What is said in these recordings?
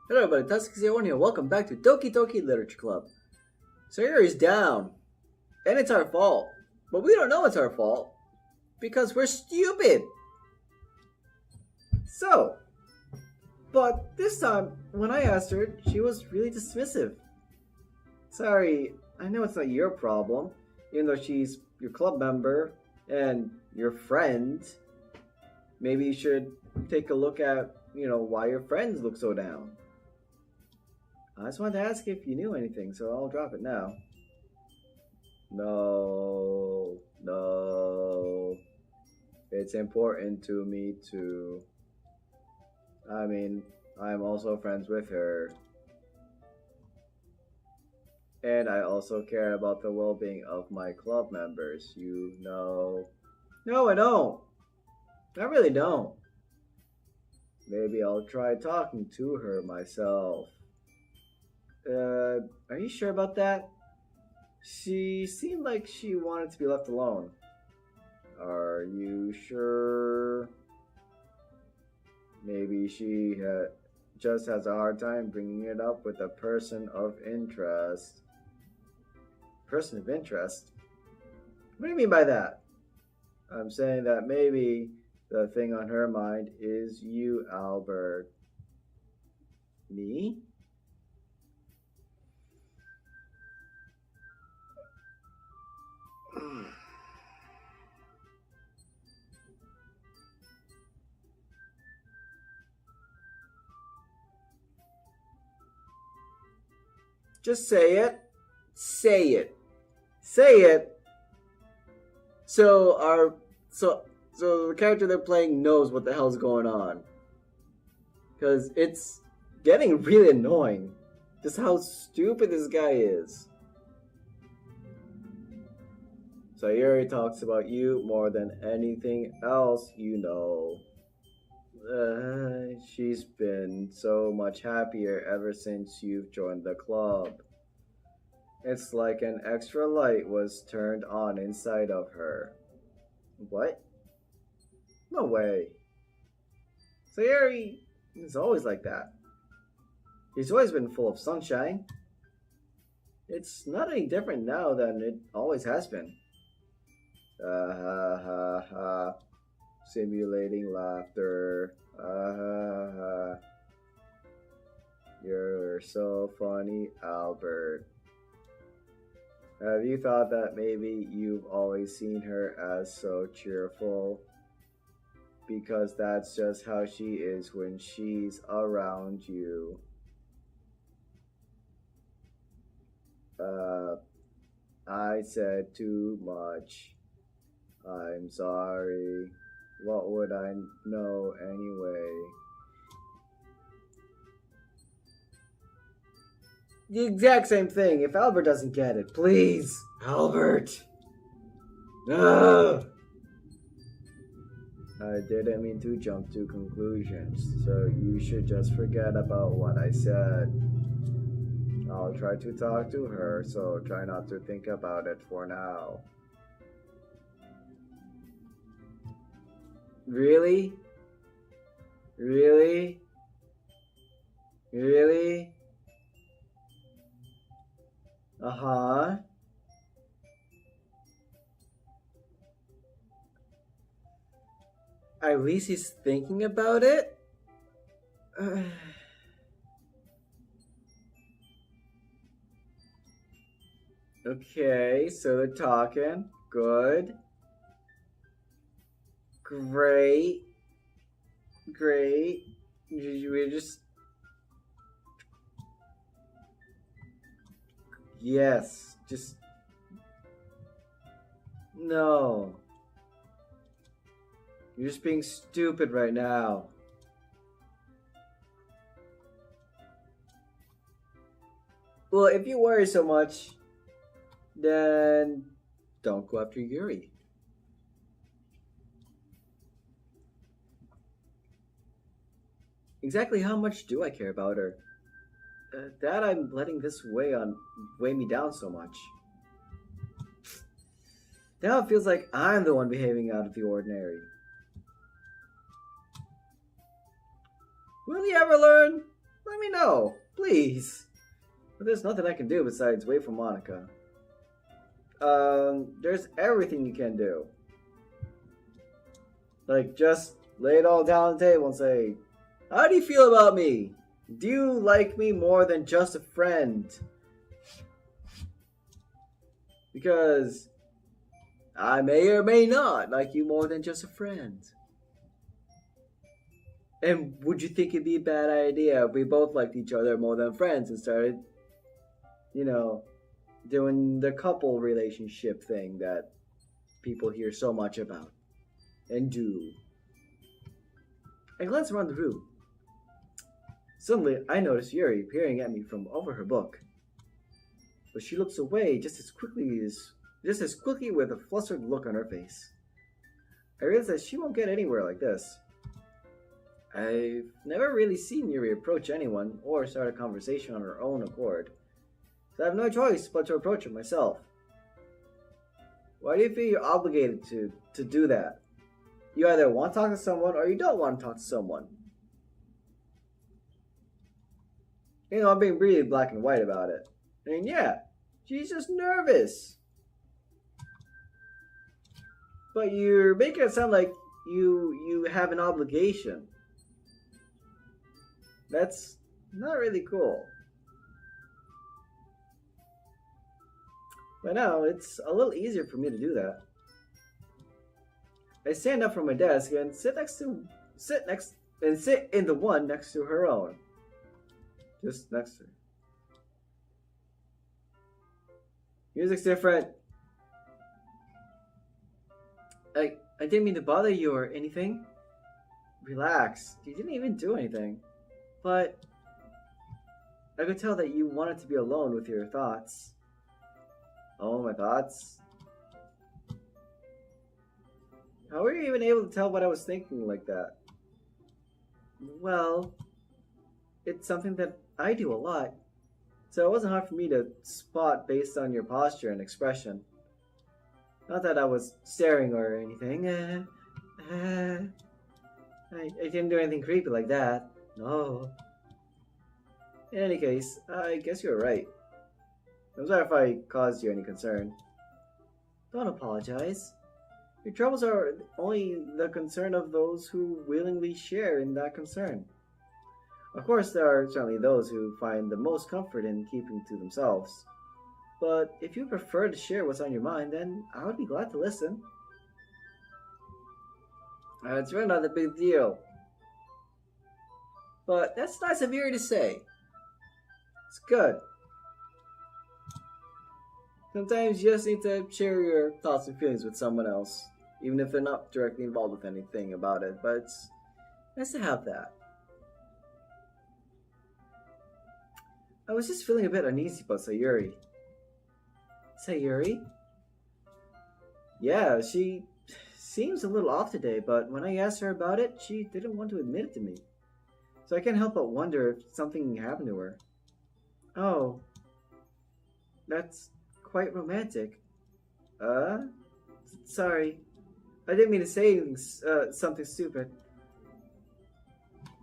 Hello everybody, Tusk01 here. Welcome back to Doki Doki Literature Club. Sayuri's down, and it's our fault. But we don't know it's our fault, because we're stupid. So, but this time, when I asked her, she was really dismissive. Sorry, I know it's not your problem, even though she's your club member and your friend. Maybe you should take a look at, why your friends look so down. I just wanted to ask if you knew anything, so I'll drop it now. No. It's important to me too. I mean, I'm also friends with her. And I also care about the well-being of my club members, you know. No, I don't. I really don't. Maybe I'll try talking to her myself. Are you sure about that? She seemed like she wanted to be left alone. Are you sure? Maybe she just has a hard time bringing it up with a person of interest. Person of interest? What do you mean by that? I'm saying that maybe the thing on her mind is you, Albert. Me? Just say it. Say it. Say it. So the character they're playing knows what the hell's going on. Because it's getting really annoying. Just how stupid this guy is. Sayuri talks about you more than anything else you know. She's been so much happier ever since you've joined the club. It's like an extra light was turned on inside of her. What? No way. Sayuri is always like that. He's always been full of sunshine. It's not any different now than it always has been. Ha ha ha. Simulating laughter. Ha ha. You're so funny, Albert. Have you thought that maybe you've always seen her as so cheerful? Because that's just how she is when she's around you. I said too much. I'm sorry. What would I know anyway? The exact same thing. If Albert doesn't get it, please, Albert. Ugh. I didn't mean to jump to conclusions, so you should just forget about what I said. I'll try to talk to her, so try not to think about it for now. Really? Really? Really? Uh-huh. At least he's thinking about it? Okay, so they're talking. Good. Great. We just... Yes, just... No. You're just being stupid right now. Well, if you worry so much, then don't go after Yuri. Exactly how much do I care about her? That I'm letting this weigh me down so much. Now it feels like I'm the one behaving out of the ordinary. Will he ever learn? let me know, please. But there's nothing I can do besides wait for Monica. There's everything you can do. Like, just lay it all down on the table and say, how do you feel about me? Do you like me more than just a friend? Because I may or may not like you more than just a friend. And would you think it'd be a bad idea if we both liked each other more than friends and started, doing the couple relationship thing that people hear so much about and do? I glance around the room. Suddenly, I notice Yuri peering at me from over her book. But she looks away just as quickly with a flustered look on her face. I realize that she won't get anywhere like this. I've never really seen Yuri approach anyone or start a conversation on her own accord, so I have no choice but to approach her myself. Why do you feel you're obligated to do that? You either want to talk to someone or you don't want to talk to someone. I'm being really black and white about it. And yeah, she's just nervous. But you're making it sound like you have an obligation. That's not really cool. But now it's a little easier for me to do that. I stand up from my desk and sit in the one next to her own. Just next to her. Music's different. I didn't mean to bother you or anything. Relax. You didn't even do anything. But I could tell that you wanted to be alone with your thoughts. Oh, my thoughts? How were you even able to tell what I was thinking like that? Well, it's something that I do a lot. So it wasn't hard for me to spot based on your posture and expression. Not that I was staring or anything. I didn't do anything creepy like that. No. In any case, I guess you're right. I'm sorry if I caused you any concern. Don't apologize. Your troubles are only the concern of those who willingly share in that concern. Of course, there are certainly those who find the most comfort in keeping to themselves. But if you prefer to share what's on your mind, then I would be glad to listen. It's really not a big deal. But that's nice of Yuri to say. It's good. Sometimes you just need to share your thoughts and feelings with someone else, even if they're not directly involved with anything about it, but it's nice to have that. I was just feeling a bit uneasy about Sayuri. Sayuri? Yeah, she seems a little off today, but when I asked her about it, she didn't want to admit it to me. So I can't help but wonder if something happened to her. Oh, that's quite romantic. Sorry. I didn't mean to say something stupid.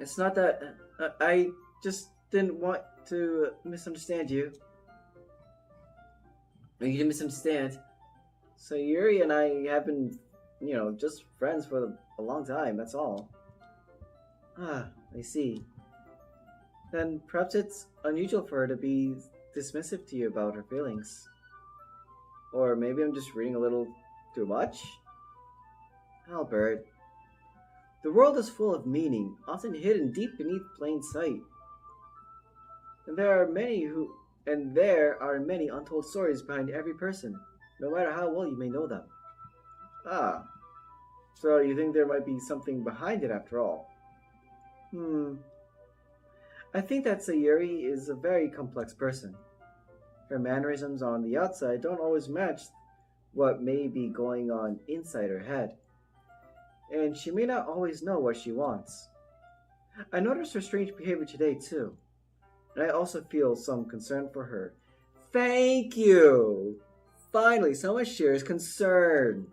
It's not that... I just didn't want to misunderstand you. You didn't misunderstand. So Yuri and I have been, just friends for a long time, that's all. Ah, I see. Then perhaps it's unusual for her to be dismissive to you about her feelings. Or maybe I'm just reading a little too much? Albert, the world is full of meaning, often hidden deep beneath plain sight. And there are many untold stories behind every person, no matter how well you may know them. Ah, so you think there might be something behind it after all? I think that Sayuri is a very complex person. Her mannerisms on the outside don't always match what may be going on inside her head. And she may not always know what she wants. I noticed her strange behavior today too. And I also feel some concern for her. Thank you! Finally, someone shares concern.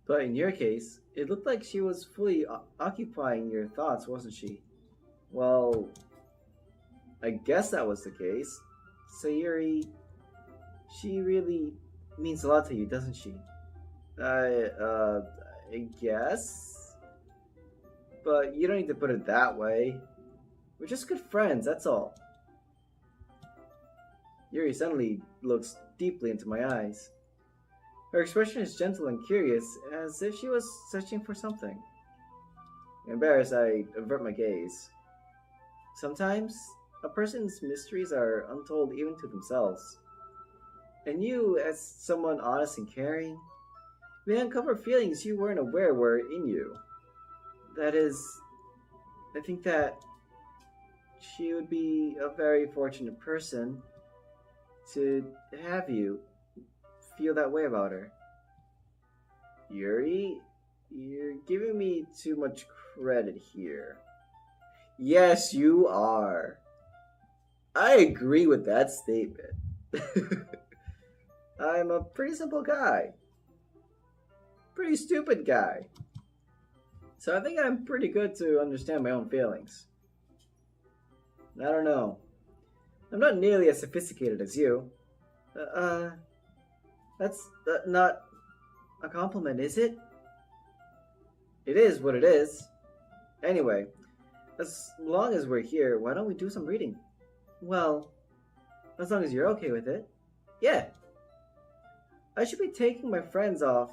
But in your case, it looked like she was fully occupying your thoughts, wasn't she? Well, I guess that was the case. Sayuri, she really means a lot to you, doesn't she? I, uh, I guess? But you don't need to put it that way. We're just good friends, that's all. Yuri suddenly looks deeply into my eyes. Her expression is gentle and curious, as if she was searching for something. Embarrassed, I avert my gaze. Sometimes, a person's mysteries are untold even to themselves. And you, as someone honest and caring, may uncover feelings you weren't aware were in you. That is, I think that she would be a very fortunate person to have you feel that way about her. Yuri, you're giving me too much credit here. Yes, you are. I agree with that statement. I'm a pretty simple guy. Pretty stupid guy. So I think I'm pretty good to understand my own feelings. I don't know. I'm not nearly as sophisticated as you. That's not a compliment, is it? It is what it is. Anyway, as long as we're here, why don't we do some reading? Well, as long as you're okay with it. Yeah. I should be taking my friends off.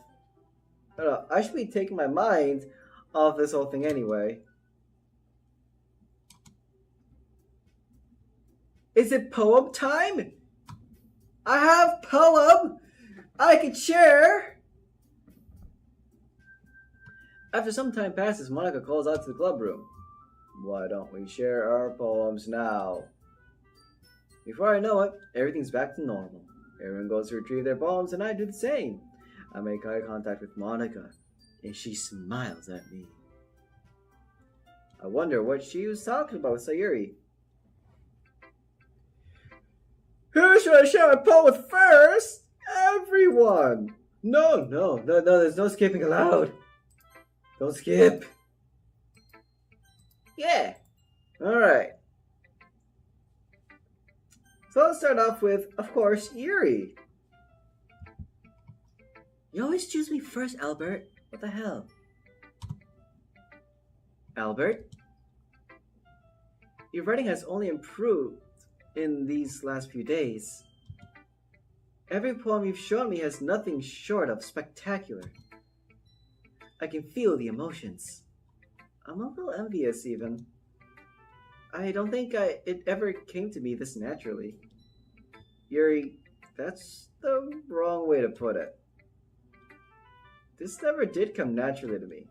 I should be taking my mind off this whole thing anyway. Is it poem time? I have poem I can share. After some time passes, Monica calls out to the club room. Why don't we share our poems now? Before I know it, everything's back to normal. Everyone goes to retrieve their poems, and I do the same. I make eye contact with Monica, and she smiles at me. I wonder what she was talking about with Sayuri. Who should I share my poem with first? Everyone! No, there's no skipping allowed. Don't skip. Yeah. Alright. So let's start off with, of course, Yuri. You always choose me first, Albert. What the hell? Albert? Your writing has only improved in these last few days. Every poem you've shown me has nothing short of spectacular. I can feel the emotions. I'm a little envious, even. I don't think it ever came to me this naturally. Yuri, that's the wrong way to put it. This never did come naturally to me.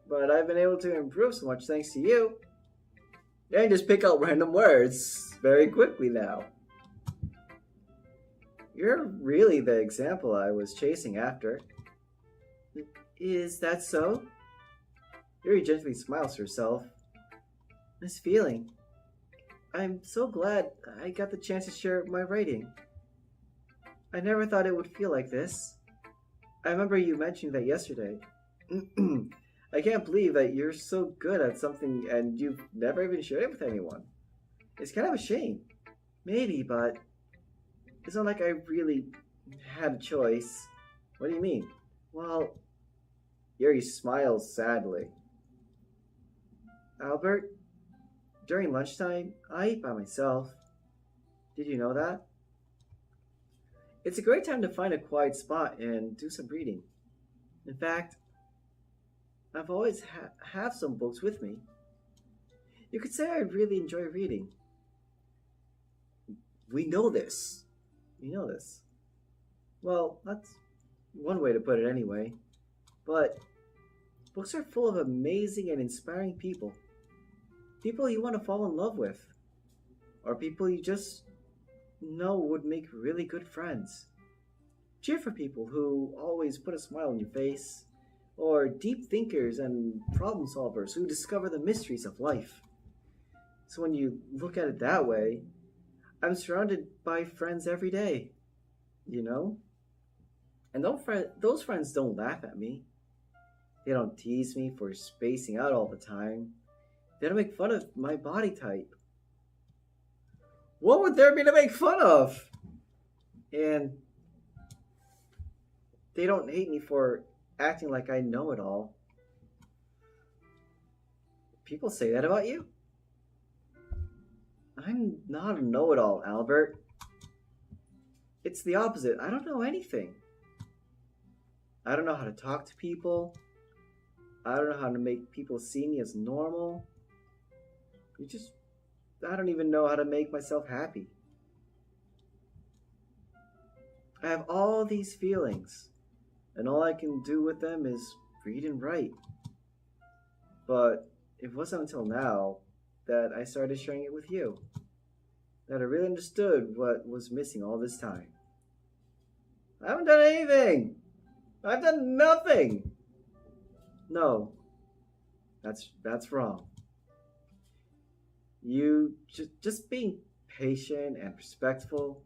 But I've been able to improve so much thanks to you. I can just pick out random words very quickly now. You're really the example I was chasing after. Is that so? Yuri gently smiles to herself. This feeling. I'm so glad I got the chance to share my writing. I never thought it would feel like this. I remember you mentioning that yesterday. I can't believe that you're so good at something and you've never even shared it with anyone. It's kind of a shame. Maybe, but it's not like I really had a choice. What do you mean? Well, Yuri smiles sadly. Albert, during lunchtime, I eat by myself. Did you know that? It's a great time to find a quiet spot and do some reading. In fact, I've always have some books with me. You could say I really enjoy reading. We know this. You know this. Well, that's one way to put it anyway. But books are full of amazing and inspiring people. People you want to fall in love with. Or people you just know would make really good friends. Cheer for people who always put a smile on your face. Or deep thinkers and problem solvers who discover the mysteries of life. So when you look at it that way, I'm surrounded by friends every day. You know? And those friends don't laugh at me. They don't tease me for spacing out all the time. They don't make fun of my body type. What would there be to make fun of? And they don't hate me for acting like I know it all. People say that about you? I'm not a know-it-all, Albert. It's the opposite. I don't know anything. I don't know how to talk to people. I don't know how to make people see me as normal. I don't even know how to make myself happy. I have all these feelings, and all I can do with them is read and write. But it wasn't until now that I started sharing it with you that I really understood what was missing all this time. I haven't done anything! I've done nothing! No, that's wrong. You just being patient and respectful,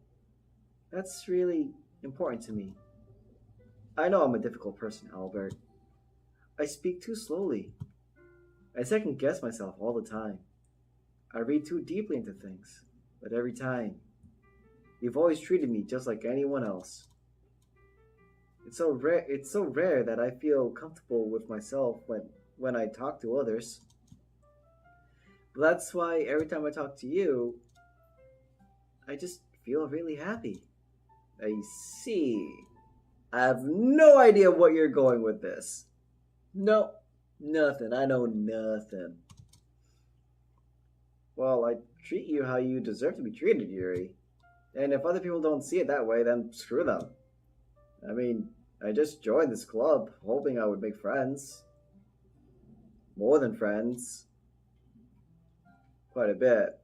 that's really important to me. I know I'm a difficult person, Albert. I speak too slowly. I second guess myself all the time. I read too deeply into things, but every time, you've always treated me just like anyone else. It's so rare that I feel comfortable with myself when I talk to others. But that's why every time I talk to you, I just feel really happy. I see. I have no idea what you're going with this. No, nothing. I know nothing. Well, I treat you how you deserve to be treated, Yuri. And if other people don't see it that way, then screw them. I mean, I just joined this club, hoping I would make friends. More than friends. Quite a bit.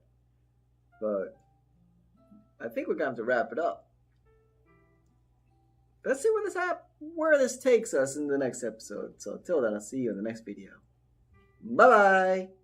But I think we're going to have to wrap it up. Let's see where this takes us in the next episode. So until then, I'll see you in the next video. Bye-bye!